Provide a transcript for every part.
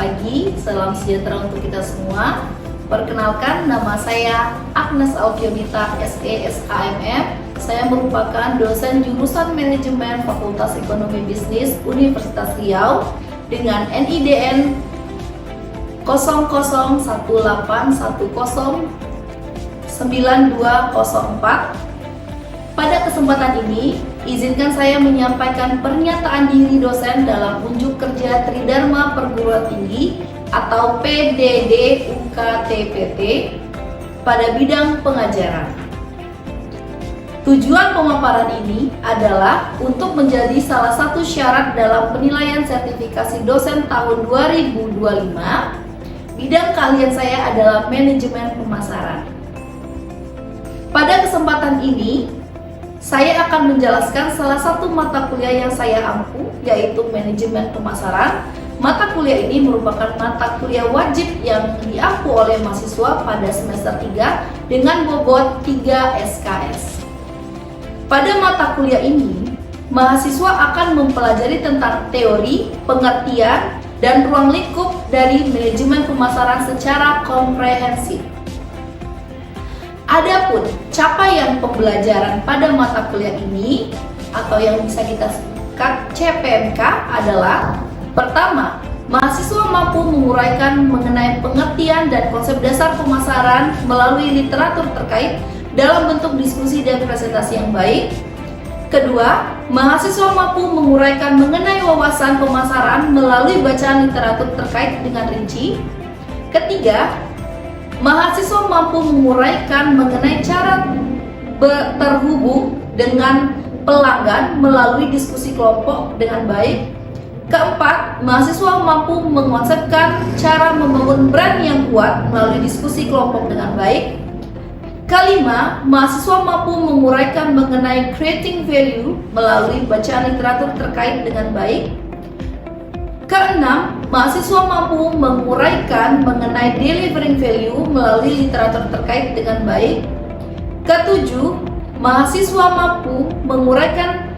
pagi, salam sejahtera untuk kita semua. Perkenalkan, nama saya Agnes Alfionita, SE SHMM. Saya merupakan dosen jurusan Manajemen Fakultas Ekonomi Bisnis Universitas Riau dengan NIDN 0018109204. Pada kesempatan ini, izinkan saya menyampaikan pernyataan diri dosen dalam unjuk kerja Tridharma Perguruan Tinggi atau PDD UKTPT pada bidang pengajaran. Tujuan pemaparan ini adalah untuk menjadi salah satu syarat dalam penilaian sertifikasi dosen tahun 2025. Bidang keahlian saya adalah manajemen pemasaran. Pada kesempatan ini, saya akan menjelaskan salah satu mata kuliah yang saya ampu, yaitu manajemen pemasaran. Mata kuliah ini merupakan mata kuliah wajib yang diampu oleh mahasiswa pada semester 3 dengan bobot 3 SKS. Pada mata kuliah ini, mahasiswa akan mempelajari tentang teori, pengertian, dan ruang lingkup dari manajemen pemasaran secara komprehensif. Adapun capaian pembelajaran pada mata kuliah ini atau yang bisa kita singkat CPMK adalah: pertama, mahasiswa mampu menguraikan mengenai pengertian dan konsep dasar pemasaran melalui literatur terkait dalam bentuk diskusi dan presentasi yang baik. Kedua, mahasiswa mampu menguraikan mengenai wawasan pemasaran melalui bacaan literatur terkait dengan rinci. Ketiga, mahasiswa mampu menguraikan mengenai cara terhubung dengan pelanggan melalui diskusi kelompok dengan baik. Keempat, mahasiswa mampu mengonsepkan cara membangun brand yang kuat melalui diskusi kelompok dengan baik. Kelima, mahasiswa mampu menguraikan mengenai creating value melalui bacaan literatur terkait dengan baik. Keenam, mahasiswa mampu menguraikan mengenai delivering value melalui literatur terkait dengan baik. Ketujuh, mahasiswa mampu menguraikan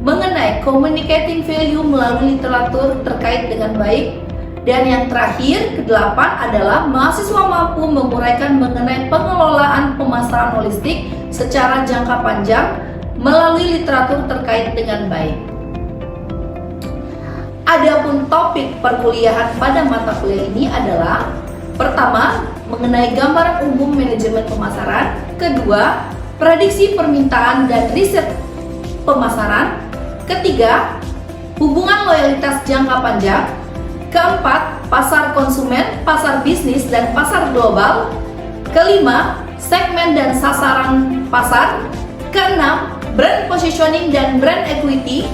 mengenai communicating value melalui literatur terkait dengan baik. Dan yang terakhir, kedelapan adalah mahasiswa mampu menguraikan mengenai pengelolaan pemasaran holistik secara jangka panjang melalui literatur terkait dengan baik. Adapun topik perkuliahan pada mata kuliah ini adalah: pertama, mengenai gambaran umum manajemen pemasaran. Kedua, prediksi permintaan dan riset pemasaran. Ketiga, hubungan loyalitas jangka panjang. Keempat, pasar konsumen, pasar bisnis, dan pasar global. Kelima, segmen dan sasaran pasar. Keenam, brand positioning dan brand equity.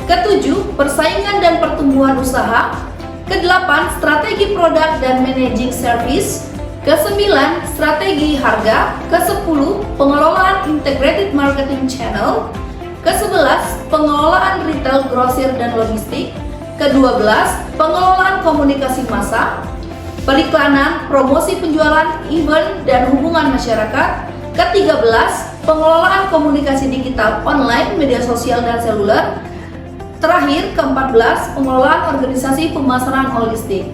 Ketujuh, persaingan dan pertumbuhan usaha. Kedelapan, strategi produk dan managing service. Kesembilan, strategi harga. Kesepuluh, pengelolaan integrated marketing channel. Kesebelas, pengelolaan retail, grosir, dan logistik. Ke-12, pengelolaan komunikasi massa, periklanan, promosi penjualan, event, dan hubungan masyarakat. Ke-13, pengelolaan komunikasi digital online, media sosial, dan seluler. Terakhir, ke-14, pengelolaan organisasi pemasaran holistik.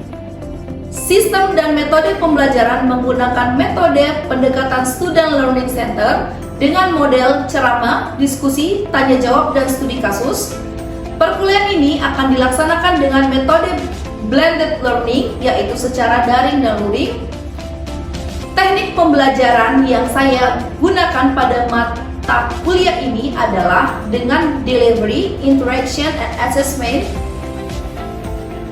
Sistem dan metode pembelajaran menggunakan metode pendekatan Student Learning Center dengan model ceramah, diskusi, tanya jawab, dan studi kasus. Perkuliahan ini akan dilaksanakan dengan metode blended learning, yaitu secara daring dan luring. Teknik pembelajaran yang saya gunakan pada mata kuliah ini adalah dengan delivery, interaction, and assessment.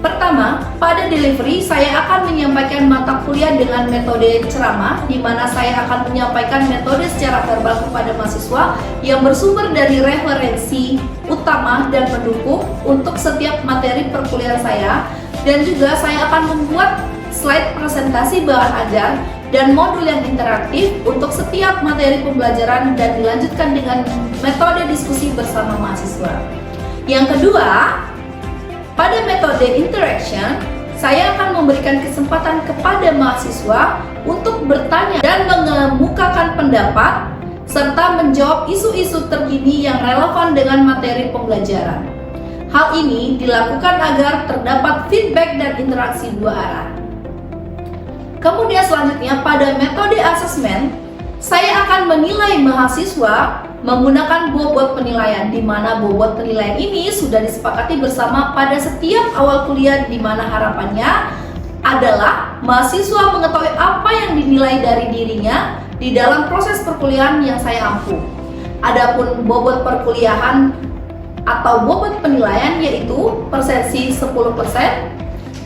Pertama, pada delivery saya akan menyampaikan mata kuliah dengan metode ceramah, di mana saya akan menyampaikan metode secara verbal kepada mahasiswa yang bersumber dari referensi utama dan pendukung untuk setiap materi perkuliahan saya, dan juga saya akan membuat slide presentasi bahan ajar dan modul yang interaktif untuk setiap materi pembelajaran dan dilanjutkan dengan metode diskusi bersama mahasiswa. Yang kedua, pada metode interaction, saya akan memberikan kesempatan kepada mahasiswa untuk bertanya dan mengemukakan pendapat serta menjawab isu-isu terkini yang relevan dengan materi pembelajaran. Hal ini dilakukan agar terdapat feedback dan interaksi dua arah. Kemudian selanjutnya pada metode asesmen, saya akan menilai mahasiswa menggunakan bobot penilaian, di mana bobot penilaian ini sudah disepakati bersama pada setiap awal kuliah, di mana harapannya adalah mahasiswa mengetahui apa yang dinilai dari dirinya di dalam proses perkuliahan yang saya ampu. Adapun bobot perkuliahan atau bobot penilaian yaitu persepsi 10%,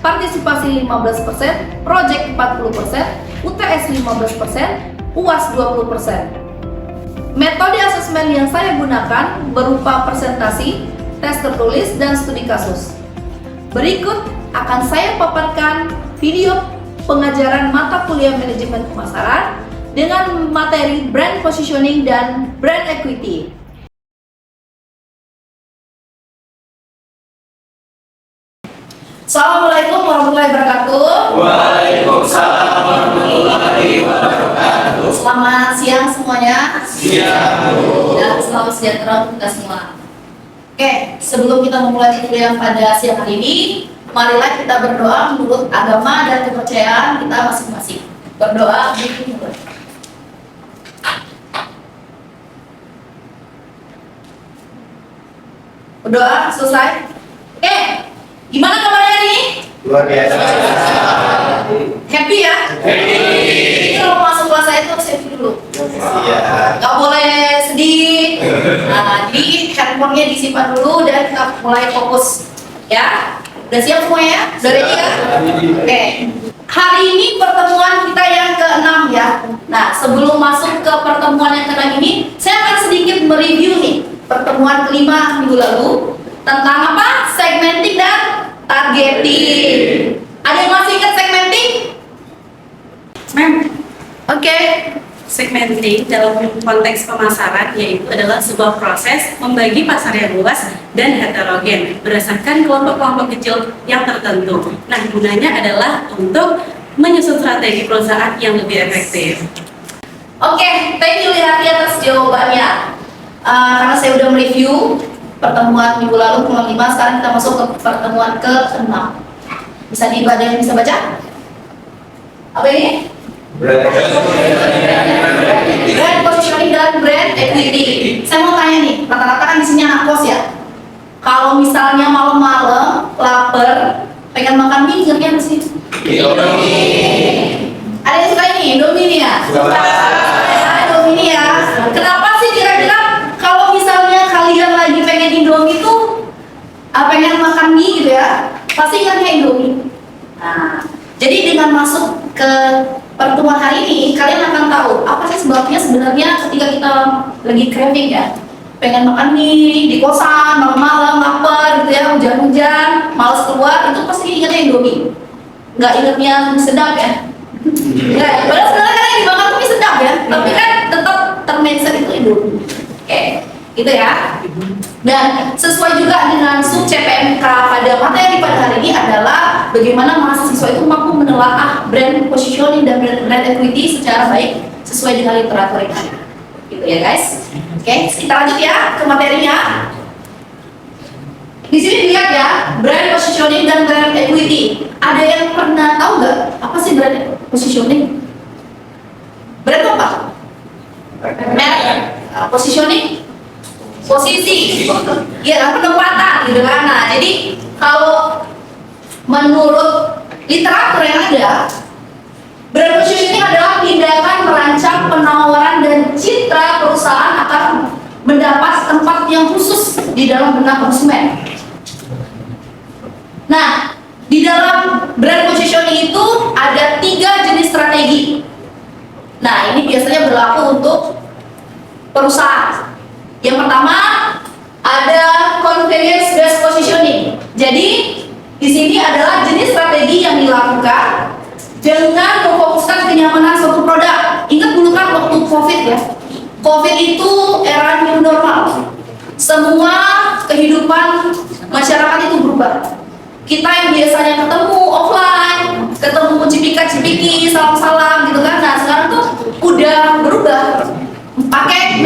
partisipasi 15%, project 40%, UTS 15%, UAS 20%. Metode asesmen yang saya gunakan berupa presentasi, tes tertulis, dan studi kasus. Berikut akan saya paparkan video pengajaran mata kuliah manajemen pemasaran dengan materi brand positioning dan brand equity. Assalamualaikum warahmatullahi wabarakatuh. Waalaikumsalam warahmatullahi wabarakatuh. Selamat siang semuanya. Siang. Dan selamat sejahtera untuk kita semua. Oke, sebelum kita memulai kuliah pada siang hari ini, marilah kita berdoa menurut agama dan kepercayaan kita masing-masing. Berdoa menurut. Berdoa selesai. Oke, gimana kabarnya nih? Luar biasa. Happy ya? Happy. Ini kalau masuk kelas saya itu harus happy dulu. Iya. Gak boleh sedih. Nah, jadi handphonenya disimpan dulu dan kita mulai fokus. Ya, udah siap semuanya? Udah ready ya? Oke. Hari ini pertemuan kita yang ke-6 ya. Nah, sebelum masuk ke pertemuan yang ke-6 ini, saya akan sedikit mereview nih pertemuan ke-5 minggu lalu tentang apa? Segmenting dan targeting. Ada yang masih ingat segmenting? Ma'am, Oke. segmenting dalam konteks pemasaran yaitu adalah sebuah proses membagi pasar yang luas dan heterogen berdasarkan kelompok-kelompok kecil yang tertentu. Nah, gunanya adalah untuk menyusun strategi perusahaan yang lebih efektif. Oke, thank you Lihati atas jawabannya. Karena saya udah mereview pertemuan minggu lalu ke-5, sekarang kita masuk ke pertemuan ke-6. Bisa dibaca, yang bisa baca? Apa ini? Brand positioning dan brand equity. Saya mau tanya nih, rata-rata kan di sini anak kos ya. Kalau misalnya malam-malam lapar, pengen makan mie, ingatnya apa sih? Ada yang suka ini, Indomie nih ya? Suka. Ya, Indomie ya. Kenapa sih kira-kira kalau misalnya kalian lagi pengen Indomie tuh pengen makan mie gitu ya, pasti ingatnya Indomie. Nah, jadi dengan masuk ke pertemuan hari ini, kalian akan tahu apa sih sebabnya sebenarnya ketika kita lagi craving ya, pengen makan mie di kosan, malam-malam lapar gitu ya, hujan-hujan, males keluar, itu pasti ingatnya Indomie. Nggak ingatnya mie sedap ya? Nggak ya, padahal sebenarnya kan yang dimakan tuh mie sedap ya, tapi kan tetap termention itu Indomie. Oke, gitu ya. Dan sesuai juga dengan sub CPMK pada materi pada hari ini adalah bagaimana mahasiswa itu mampu menelaah brand positioning dan brand equity secara baik sesuai dengan literatur yang ada. Gitu ya guys. Oke, kita lanjut ya ke materinya. Di sini dilihat ya, brand positioning dan brand equity. Ada yang pernah tahu nggak apa sih brand positioning? Brand itu apa? Merek. Positioning? Posisi, ya penempatan gitu kan. Nah, jadi kalau menurut literatur yang ada, brand positioning adalah tindakan merancang penawaran dan citra perusahaan akan mendapat tempat yang khusus di dalam benak konsumen. Nah, di dalam brand positioning itu ada 3 jenis strategi. Nah, ini biasanya berlaku untuk perusahaan. Yang pertama ada convenience based positioning. Jadi di sini adalah jenis strategi yang dilakukan dengan memfokuskan kenyamanan suatu produk. Ingat dulu kan waktu COVID ya. COVID itu era new normal. Semua kehidupan masyarakat itu berubah. Kita yang biasanya ketemu offline, ketemu cipika-cipiki, salam-salam gitu kan. Nah, sekarang tuh udah berubah. Pakai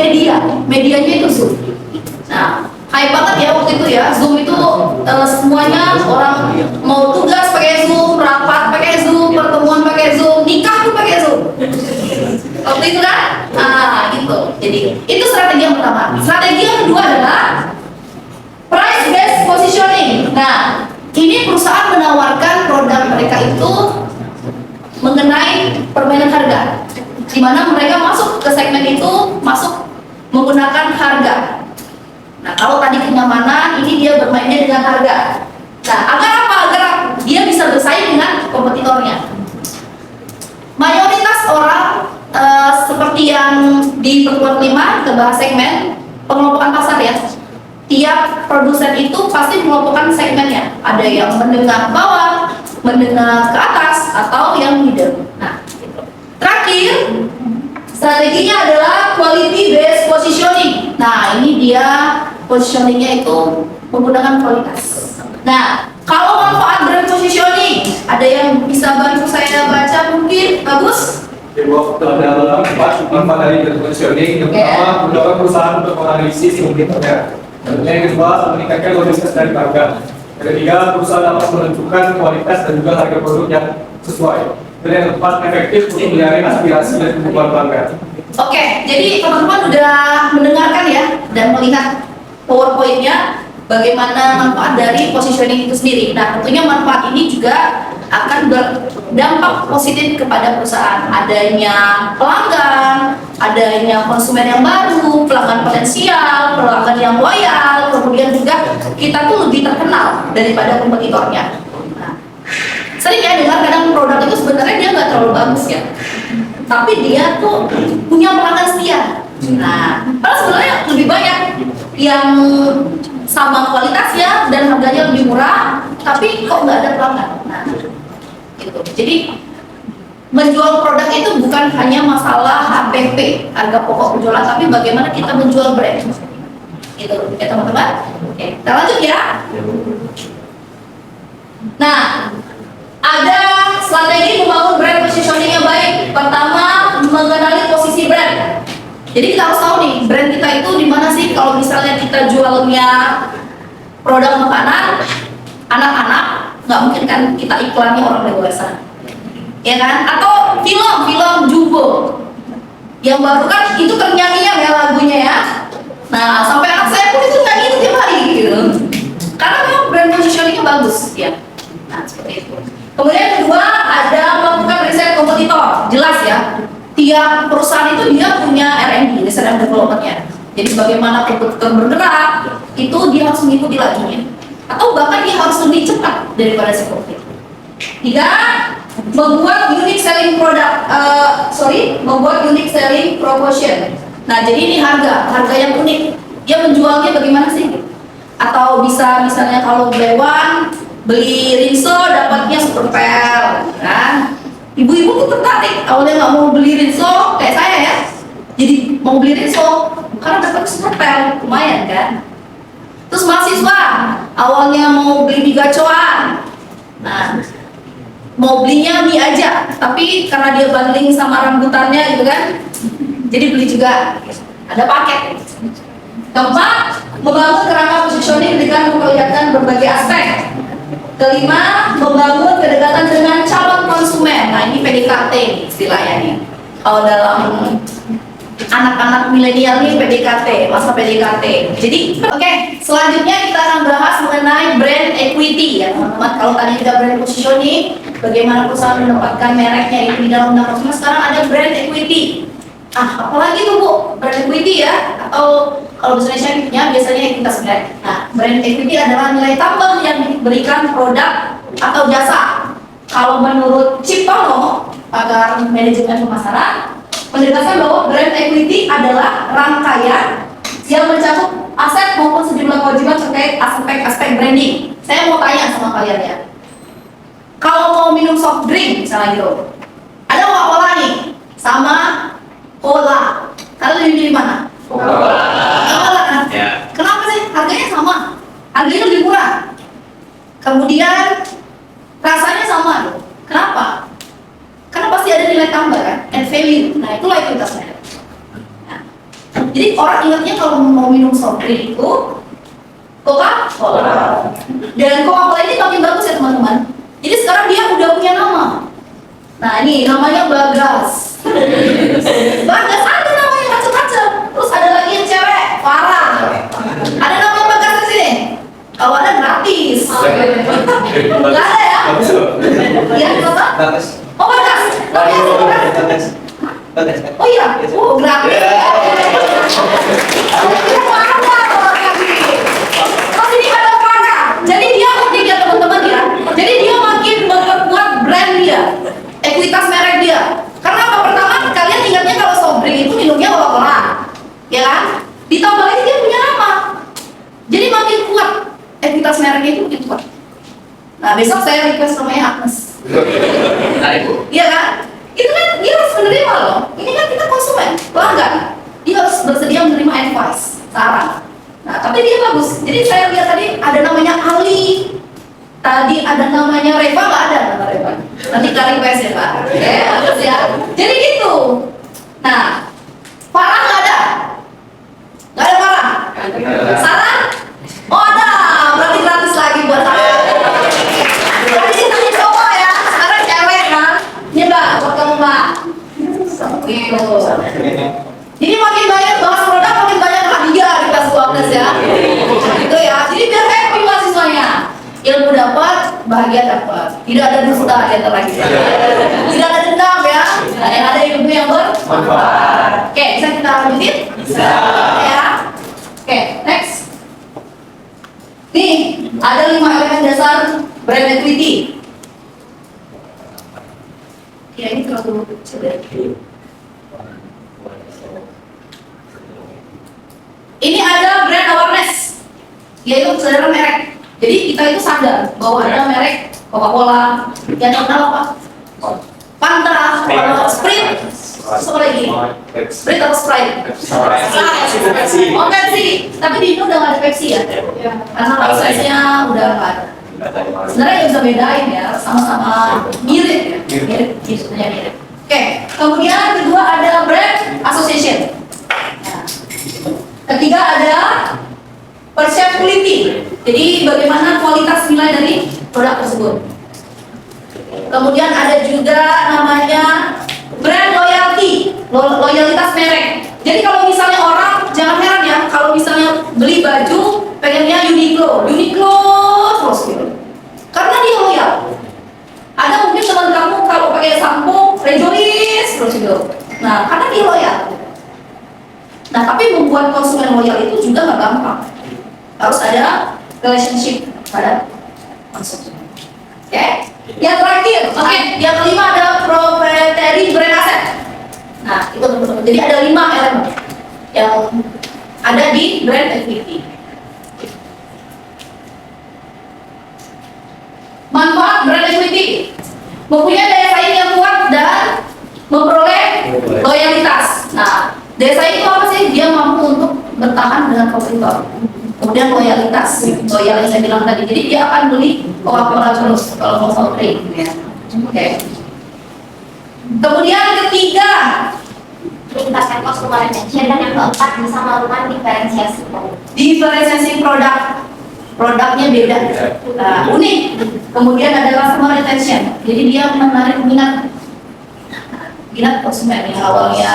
medianya itu Zoom. Nah, hype banget ya waktu itu ya. Zoom itu semuanya orang mau tugas pakai Zoom, rapat pakai Zoom, pertemuan pakai Zoom, nikah tuh pakai Zoom. Waktu itu kan, gitu. Jadi itu strategi yang pertama. Strategi yang kedua adalah price based positioning. Nah, ini perusahaan menawarkan produk mereka itu mengenai permainan harga, di mana mereka masuk ke segmen itu masuk menggunakan harga. Nah, kalau tadi kenyamanan, ini dia bermainnya dengan harga. Nah, agar apa? Agar dia bisa bersaing dengan kompetitornya. Mayoritas orang seperti yang di pertemuan kelima kita bahas segmen pengelompokan pasar ya. Tiap produsen itu pasti mengelompokkan segmennya. Ada yang menengah ke bawah, menengah ke atas, atau yang middle. Nah, gitu. Terakhir, strateginya adalah quality based positioning. Nah, ini dia positioningnya itu menggunakan kualitas. Nah, kalau manfaat brand positioning, ada yang bisa bantu saya baca mungkin? Bagus? Dalam manfaat dari brand positioning, yang pertama mendorong perusahaan untuk menganalisis kompetitornya. Yang kedua, meningkatkan logistik dari harga. Yang ketiga, perusahaan dapat menentukan kualitas dan juga harga produk yang sesuai. Dan yang keempat, efektif untuk melayani aspirasi dan kebutuhan pelanggan. Oke, jadi teman-teman udah mendengarkan ya dan melihat PowerPoint-nya bagaimana manfaat dari positioning itu sendiri. Nah, tentunya manfaat ini juga akan berdampak positif kepada perusahaan. Adanya pelanggan, adanya konsumen yang baru, pelanggan potensial, pelanggan yang loyal, kemudian juga kita tuh lebih terkenal daripada kompetitornya. Nah, sering ya dengar kadang produk itu sebenarnya dia nggak terlalu bagus ya, tapi dia tuh punya pelanggan setia. Nah, padahal sebenarnya lebih banyak yang sama kualitasnya dan harganya lebih murah, tapi kok nggak ada pelanggan. Nah, gitu. Jadi menjual produk itu bukan hanya masalah HPP, harga pokok penjualan, tapi bagaimana kita menjual brand. Gitu, ya teman-teman. Oke, kita lanjut ya. Nah, ada strategi membangun brand positioning yang baik. Pertama, mengenali posisi brand. Jadi kita harus tahu nih, brand kita itu di mana sih? Kalau misalnya kita jualnya produk makanan, anak-anak, nggak mungkin kan kita iklannya orang dewasa, ya kan? Atau film jumbo, yang baru kan itu ternyanyi ya lagunya ya. Nah, sampai anak saya pun itu nyanyi itu tiap hari gitu. Karena memang brand positioningnya bagus, ya. Nah, seperti itu. Kemudian yang kedua ada melakukan riset kompetitor, jelas ya. Tiap perusahaan itu dia punya R&D, research and development-nya. Jadi bagaimana kompetitor bergerak, itu dia harus mengikuti laginya. Atau bahkan dia harus lebih cepat daripada si kompetitor. Tiga, membuat unique selling membuat unique selling promotion. Nah, jadi ini harga yang unik. Dia menjualnya bagaimana sih? Atau bisa misalnya kalau Blewan beli rinso dapatnya super pel, kan? Ibu-ibu tuh tertarik, awalnya nggak mau beli rinso kayak saya ya, jadi mau beli rinso karena dapat super pel, lumayan kan? Terus mahasiswa awalnya mau beli mie gacoan, nah mau belinya mie aja, tapi karena dia bundling sama rambutannya gitu kan, jadi beli juga, ada paket. Keempat, membangun kerangka positioning dengan memperlihatkan berbagai aspek. Kelima, membangun kedekatan dengan calon konsumen. Nah, ini PDKT istilahnya nih. Kalau dalam anak-anak milenial nih PDKT, masa PDKT. Jadi, oke, selanjutnya kita akan bahas mengenai brand equity ya teman-teman. Kalau tadi kita brand positioning, bagaimana perusahaan mendapatkan mereknya itu di dalam konsumen. Sekarang ada brand equity. Apalagi tuh Bu, brand equity ya, atau kalau bahasa Indonesia biasanya ekuitas brand. Nah, brand equity adalah nilai tambah yang diberikan produk atau jasa. Kalau menurut Ciptono, pakar manajemen pemasaran, menegaskan bahwa brand equity adalah rangkaian yang mencakup aset maupun sejumlah kewajiban terkait aspek-aspek branding. Saya mau tanya sama kalian ya, kalau mau minum soft drink misalnya gitu, ada Coca-Cola nih, sama Cola, kalian lebih pilih mana? Coca-Cola kan? Ya. Kenapa sih? Harganya sama, harganya lebih murah, kemudian rasanya sama. Kenapa? Karena pasti ada nilai tambah kan, and value. Nah, itulah ekuitasnya. Nah, jadi orang ingatnya kalau mau minum soft drink itu Coca-Cola. Dan Coca-Cola ini makin bagus ya teman-teman. Jadi sekarang dia udah punya nama. Nah ini namanya Bagas. Bagas ada namanya macam-macam. Terus ada lagi yang cewek, Farah. Ada nama Bagas di sini. Kalau ada gratis. Nggak ada ya? Iya, apa? Bagus. Oh Bagas. Bagas. Bagus. Oh iya, oh gratis. Terus ini ada Farah. Jadi dia unik ya teman-teman ya. Jadi dia makin memperkuat brand dia, ekuitas merek dia. Karena apa? Pertama kalian ingatnya kalau soft drink itu minumnya Coca-Cola, ya kan? Ditambah lagi dia punya nama. Jadi makin kuat ekuitas mereknya itu makin kuat. Nah besok saya request namanya Agnes. Iya kan? Itu kan dia harus menerima loh. Ini kan kita konsumen, pelanggan. Dia harus bersedia menerima advice, saran. Nah, tapi dia bagus. Jadi saya lihat tadi ada namanya Ali. Tadi ada namanya Reva, nggak ada nama Reva. Nanti kali request ya Pak. Bagus ya. Jadi gitu. Nah, Farah nggak ada. Nggak ada Farah. Saran? Oh ada. Berarti gratis lagi buat saya. Tadi kita coba ya. Sekarang cewek kan. Ini Mbak, buat kamu Mbak. Gitu. Jadi makin banyak bahas produk, makin banyak hadiah di kelas 12 ya. Gitu ya. Jadi biar happy mahasiswanya. Ilmu dapat, bahagia dapat. Tidak ada dusta di antara kita. Tidak ada dendam ya. Nah, yang ada ilmu yang bermanfaat. Oke, bisa kita lanjutin? Bisa. Ya. Oke, next. Nih, ada 5 elemen dasar brand equity. Ya, ini terlalu kecil ya. Ini ada brand awareness, yaitu kesadaran merek. Jadi kita itu sadar bahwa ada merek Coca-Cola, yang terkenal apa? Fanta, Sprite, apa lagi? Sprite atau Sprite? Oh Pepsi, tapi di Indo udah nggak ada Pepsi ya? Karena lisensinya udah nggak ada. Sebenarnya yang bisa bedain ya, sama-sama mirip ya, mirip, sebenarnya mirip. Oke, kemudian kedua ada brand association. Ketiga ada perceptibility. Jadi bagaimana kualitas nilai dari produk tersebut. Kemudian ada juga namanya brand loyalty, loyalitas merek. Jadi kalau misalnya orang, jangan heran ya, kalau misalnya beli baju pengennya Uniqlo terus gitu. Karena dia loyal. Ada mungkin teman kamu kalau pakai sampo Rejoice terus gitu. Nah, karena dia loyal. Nah, tapi membuat konsumen loyal itu juga nggak gampang. Harus ada relationship pada konsumen. Oke? Yang terakhir, yang kelima ada proprietary brand asset. Nah, itu teman-teman. Jadi ada 5 elemen yang ada di brand equity. Manfaat brand equity: mempunyai daya saing yang kuat dan memperoleh loyalitas. Nah, daya saing itu apa sih? Dia mampu untuk bertahan dengan kompetitor. Kemudian loyalitas, loyal yang saya bilang tadi. Jadi dia akan beli Coca-Cola terus kalau mau soft drink. Oke. Kemudian ketiga, meningkatkan customer retention, dan yang keempat bisa melakukan diferensiasi. diferensiasi produknya beda, unik. Kemudian ada customer retention. Jadi dia menarik minat konsumen yang awalnya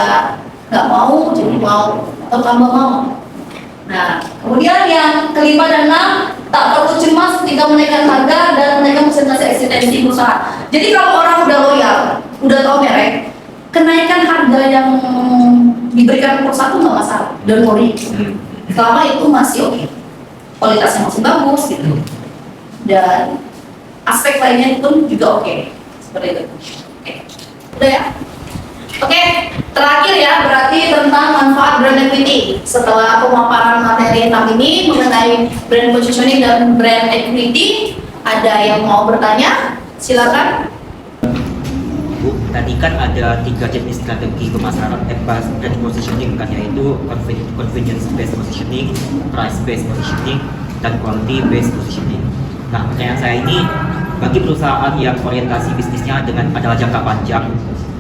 nggak mau jadi mau atau tambah mau. Nah, kemudian yang kelima dan 6, tak perlu cemas ketika menaikkan harga dan menaikkan presentasi eksistensi perusahaan. Jadi kalau orang udah loyal, udah tahu merek, kenaikan harga yang diberikan perusahaan itu nggak masalah, don't worry. Selama itu masih oke, kualitasnya masih bagus gitu, dan aspek lainnya pun juga oke, seperti itu. Oke, udah ya. Oke, terakhir ya, berarti tentang manfaat brand equity. Setelah pemaparan materi 6 ini mengenai brand positioning dan brand equity, ada yang mau bertanya? Silakan. Bu, tadi kan ada 3 jenis strategi pemasaran brand positioning kan, yaitu convenience based positioning, price based positioning, dan quality based positioning. Nah, pertanyaan saya ini, bagi perusahaan yang orientasi bisnisnya adalah jangka panjang,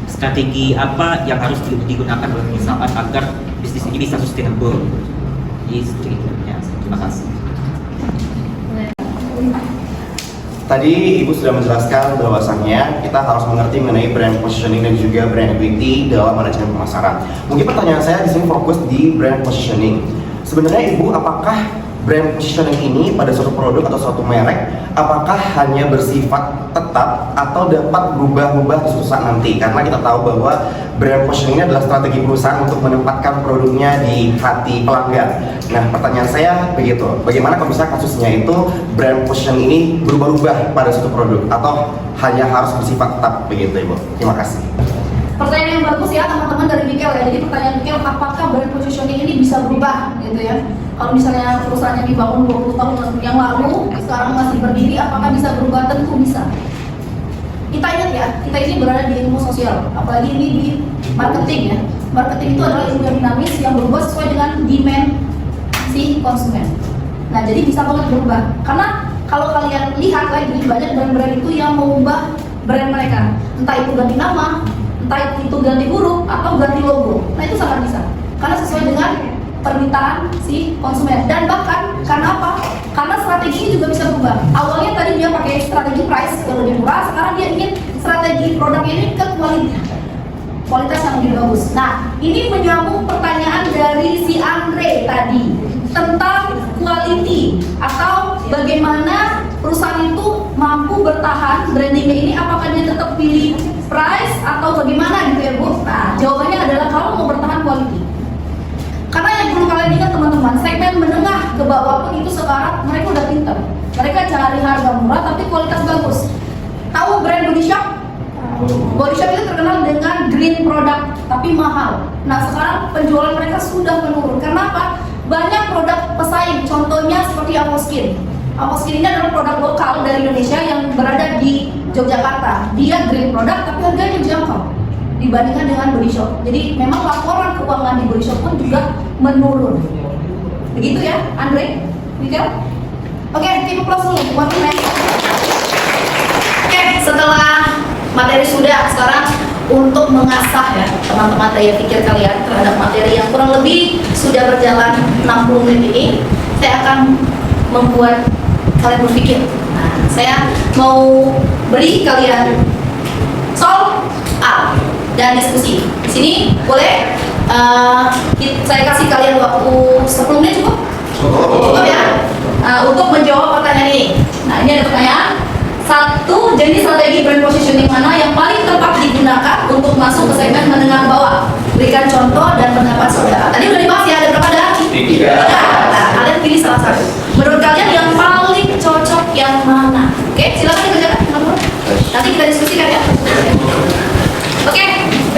strategi apa yang harus digunakan oleh perusahaan agar bisnis ini bisa sustainable? Ya, terima kasih. Tadi Ibu sudah menjelaskan bahwasannya kita harus mengerti mengenai brand positioning dan juga brand equity dalam manajemen pemasaran. Mungkin pertanyaan saya di sini fokus di brand positioning. Sebenarnya Ibu, apakah brand positioning ini pada suatu produk atau suatu merek, apakah hanya bersifat tetap atau dapat berubah-ubah di suatu saat nanti? Karena kita tahu bahwa brand positioning ini adalah strategi perusahaan untuk menempatkan produknya di hati pelanggan. Nah, pertanyaan saya begitu, bagaimana kalau misalnya kasusnya itu brand positioning ini berubah-ubah pada suatu produk atau hanya harus bersifat tetap begitu, Ibu? Terima kasih. Pertanyaan yang bagus ya teman-teman dari Mikel ya. Jadi pertanyaan Mikel, apakah brand positioning ini bisa berubah gitu ya? Kalau misalnya perusahaannya dibangun 20 tahun yang lalu, sekarang masih berdiri, apakah bisa berubah? Tentu bisa. Kita ingat ya, kita ini berada di ilmu sosial, apalagi ini di marketing ya. Marketing itu adalah ilmu yang dinamis yang berubah sesuai dengan demand si konsumen. Nah, jadi bisa banget berubah. Karena kalau kalian lihat lagi, banyak brand-brand itu yang mengubah brand mereka. Entah itu ganti nama, entah itu ganti huruf, atau ganti logo. Nah, itu sangat bisa. Karena sesuai dengan permintaan si konsumen. Dan bahkan karena apa? Karena strategi ini juga bisa berubah. Awalnya tadi dia pakai strategi price yang lebih murah, sekarang dia ingin strategi produknya ini ke kualitas yang lebih bagus. Nah, ini menyambung pertanyaan dari si Andre tadi tentang quality atau bagaimana perusahaan itu mampu bertahan brandingnya ini, apakah dia tetap pilih price atau bagaimana gitu ya Bu? Nah, jawabannya adalah kalau mau bertahan quality. Karena yang perlu kalian ingat teman-teman, segmen menengah ke bawah pun itu sekarang mereka udah pintar. Mereka cari harga murah tapi kualitas bagus. Tahu brand Body Shop? Body Shop itu terkenal dengan green product tapi mahal. Nah, sekarang penjualan mereka sudah menurun. Karena apa? Banyak produk pesaing, contohnya seperti Avoskin. Avoskin ini adalah produk lokal dari Indonesia yang berada di Yogyakarta. Dia green product tapi harganya jangkau dibandingkan dengan Body Shop. Jadi memang laporan keuangan di Body Shop pun juga menurun. Begitu ya, Andre? Mikel? Oke, tim plus dulu buat teman. Oke, setelah materi sudah, sekarang untuk mengasah ya teman-teman daya pikir kalian terhadap materi yang kurang lebih sudah berjalan 60 menit ini, saya akan membuat kalian berpikir. Nah, saya mau beri kalian soal A dan diskusi. Di sini boleh saya kasih kalian waktu 10 menit cukup? Cukup ya? Untuk menjawab pertanyaan ini. Nah, ini ada pertanyaan. Satu jenis strategi brand positioning mana yang paling tepat digunakan untuk masuk ke segmen menengah ke bawah? Berikan contoh dan pendapat saudara. Tadi udah dibahas ya, ada berapa ada? 3. Nah, kalian pilih salah satu. Menurut kalian yang paling cocok yang mana? Oke, silakan dikerjakan teman-teman. Nanti kita diskusikan ya. Oke,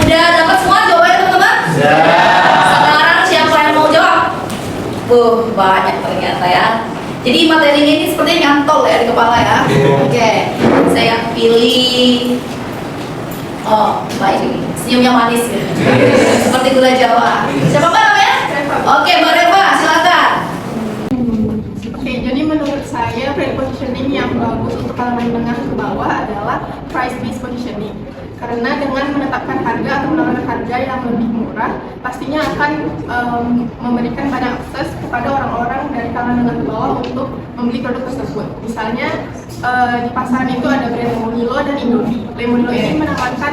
udah dapat semua jawabannya teman-teman? Sekarang siapa yang mau jawab? Banyak ternyata ya. Jadi materinya ini sepertinya nyantol ya di kepala ya. Oke, saya pilih. Oh, baik ini. Senyumnya manis ya. Seperti gula Jawa. Siapa Mbak namanya? Oke, Mbak Reva, silakan. Oke, jadi menurut saya brand positioning yang bagus untuk kalangan menengah ke bawah adalah price based positioning. Karena dengan menetapkan harga atau menawarkan harga yang lebih murah, pastinya akan memberikan banyak akses kepada orang-orang dari kalangan menengah ke bawah untuk membeli produk tersebut. Misalnya di pasaran itu ada brand Lemonilo dan Indomie. Lemonilo ini menawarkan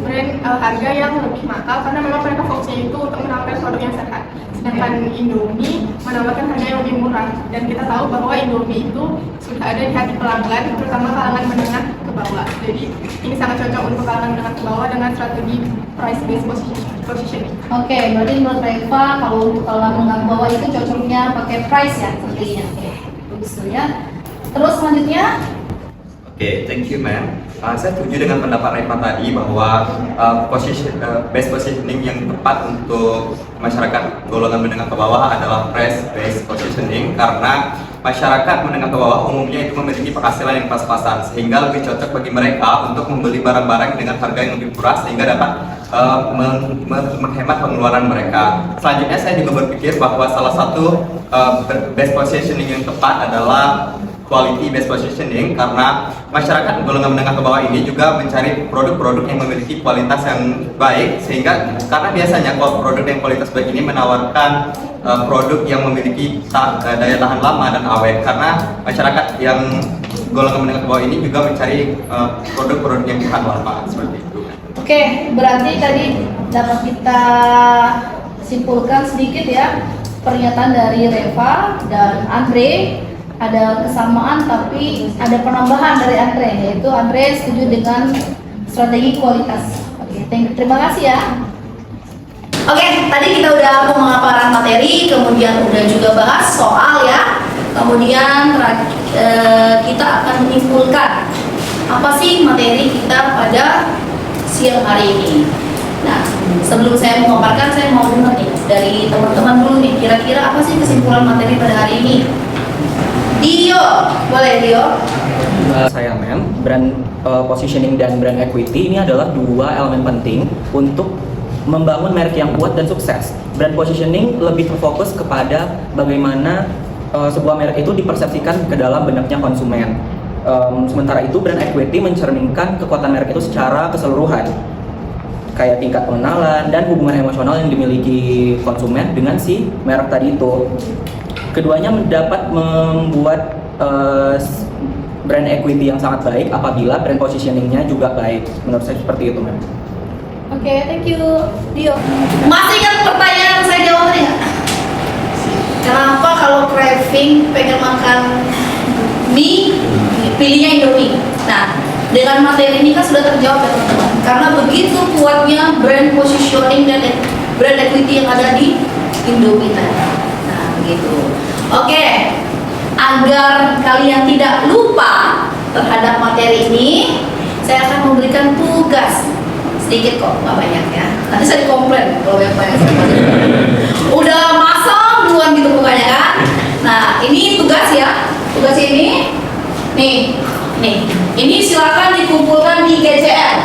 brand harga yang lebih mahal karena memang mereka fokusnya itu untuk menawarkan produk yang sehat. Sedangkan Indomie menawarkan harga yang lebih murah, dan kita tahu bahwa Indomie itu sudah ada di hati pelanggan, terutama kalangan menengah ke bawah. Jadi ini sangat cocok untuk kalangan menengah ke bawah dengan strategi price based positioning. Oke, berarti menurut Reva kalau untuk kalangan menengah ke bawah itu cocoknya pakai price ya sepertinya. Oke, bagus ya. Terus selanjutnya. Oke, thank you ma'am. Saya setuju dengan pendapat Reva tadi bahwa best positioning yang tepat untuk masyarakat golongan menengah ke bawah adalah price based positioning, karena masyarakat menengah ke bawah umumnya itu memiliki penghasilan yang pas-pasan sehingga lebih cocok bagi mereka untuk membeli barang-barang dengan harga yang lebih murah sehingga dapat menghemat pengeluaran mereka. Selanjutnya saya juga berpikir bahwa salah satu best positioning yang tepat adalah quality based positioning karena masyarakat golongan menengah ke bawah ini juga mencari produk-produk yang memiliki kualitas yang baik, sehingga karena biasanya produk yang kualitas baik ini menawarkan produk yang memiliki daya tahan lama dan awet, karena masyarakat yang golongan menengah ke bawah ini juga mencari produk-produk yang tahan lama seperti itu. Oke, berarti tadi dapat kita simpulkan sedikit ya pernyataan dari Reva dan Andre. Ada kesamaan tapi ada penambahan dari Andre, yaitu Andre setuju dengan strategi kualitas. Oke, terima kasih ya. Oke, tadi kita udah pemaparan materi, kemudian udah juga bahas soal ya. Kemudian kita akan menyimpulkan apa sih materi kita pada siang hari ini. Nah, sebelum saya memaparkan, saya mau dengar nih dari teman-teman dulu nih, kira-kira apa sih kesimpulan materi pada hari ini? Dio, boleh Dio? Saya brand positioning dan brand equity ini adalah dua elemen penting untuk membangun merek yang kuat dan sukses. Brand positioning lebih terfokus kepada bagaimana sebuah merek itu dipersepsikan ke dalam benaknya konsumen. Sementara itu brand equity mencerminkan kekuatan merek itu secara keseluruhan, kayak tingkat pengenalan dan hubungan emosional yang dimiliki konsumen dengan si merek tadi itu. Keduanya dapat membuat brand equity yang sangat baik apabila brand positioningnya juga baik. Menurut saya seperti itu, Ma'am. Oke, thank you, Dio. Masih ingat pertanyaan saya jawab tadi nggak? Kenapa kalau craving pengen makan mie, pilihnya Indomie? Nah, dengan materi ini kan sudah terjawab ya teman-teman. Karena begitu kuatnya brand positioning dan brand equity yang ada di Indomie tadi. Nah, begitu. Oke, agar kalian tidak lupa terhadap materi ini, saya akan memberikan tugas sedikit kok, nggak banyak ya. Nanti saya dikomplain kalau banyak. Udah masang duluan gitu mukanya kan. Nah, ini tugas ya. Tugas ini, nih. Ini silakan dikumpulkan di GCL,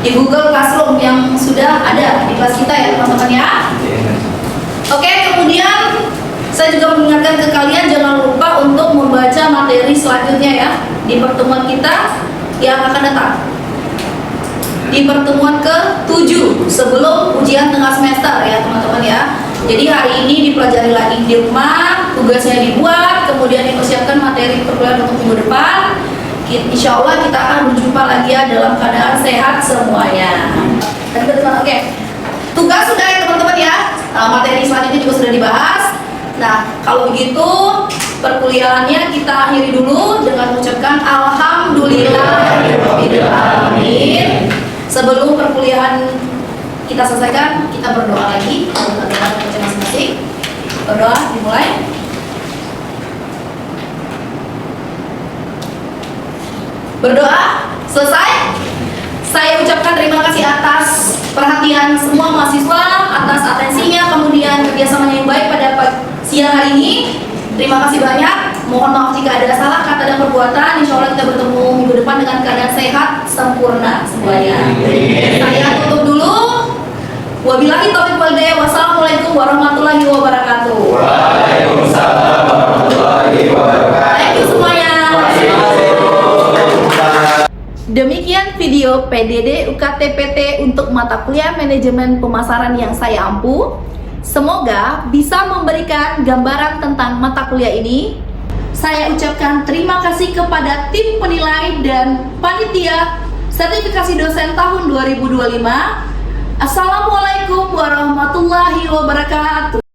di Google Classroom yang sudah ada di kelas kita ya teman-teman ya. Oke, kemudian saya juga mengingatkan ke kalian jangan lupa untuk membaca materi selanjutnya ya di pertemuan kita yang akan datang. Di pertemuan ke-7 sebelum ujian tengah semester ya teman-teman ya. Jadi hari ini dipelajari lagi di rumah, tugasnya dibuat, kemudian dipersiapkan materi perkuliahan untuk minggu depan. Insya Allah kita akan berjumpa lagi ya dalam keadaan sehat semuanya. Oke, tugas sudah ya teman-teman ya. Materi selanjutnya juga sudah dibahas. Nah, kalau begitu perkuliahannya kita akhiri dulu dengan mengucapkan Alhamdulillahirrahmanirrahim. Sebelum perkuliahan kita selesaikan, kita berdoa lagi. Kita baca masing-masing. Berdoa dimulai. Berdoa selesai. Saya ucapkan terima kasih atas perhatian semua mahasiswa, atas atensinya, kemudian kerjasamanya yang baik pada siang hari ini. Terima kasih banyak. Mohon maaf jika ada salah kata dan perbuatan. Insya Allah kita bertemu minggu depan dengan keadaan sehat sempurna semuanya. Saya tutup dulu. Wabillahi taufiq wal hidayah. Wassalamualaikum warahmatullahi wabarakatuh. Waalaikumsalam warahmatullahi wabarakatuh. Thank you semuanya. Demikian video PDD UKT-PT untuk mata kuliah manajemen pemasaran yang saya ampu. Semoga bisa memberikan gambaran tentang mata kuliah ini. Saya ucapkan terima kasih kepada tim penilai dan panitia sertifikasi dosen tahun 2025. Assalamualaikum warahmatullahi wabarakatuh.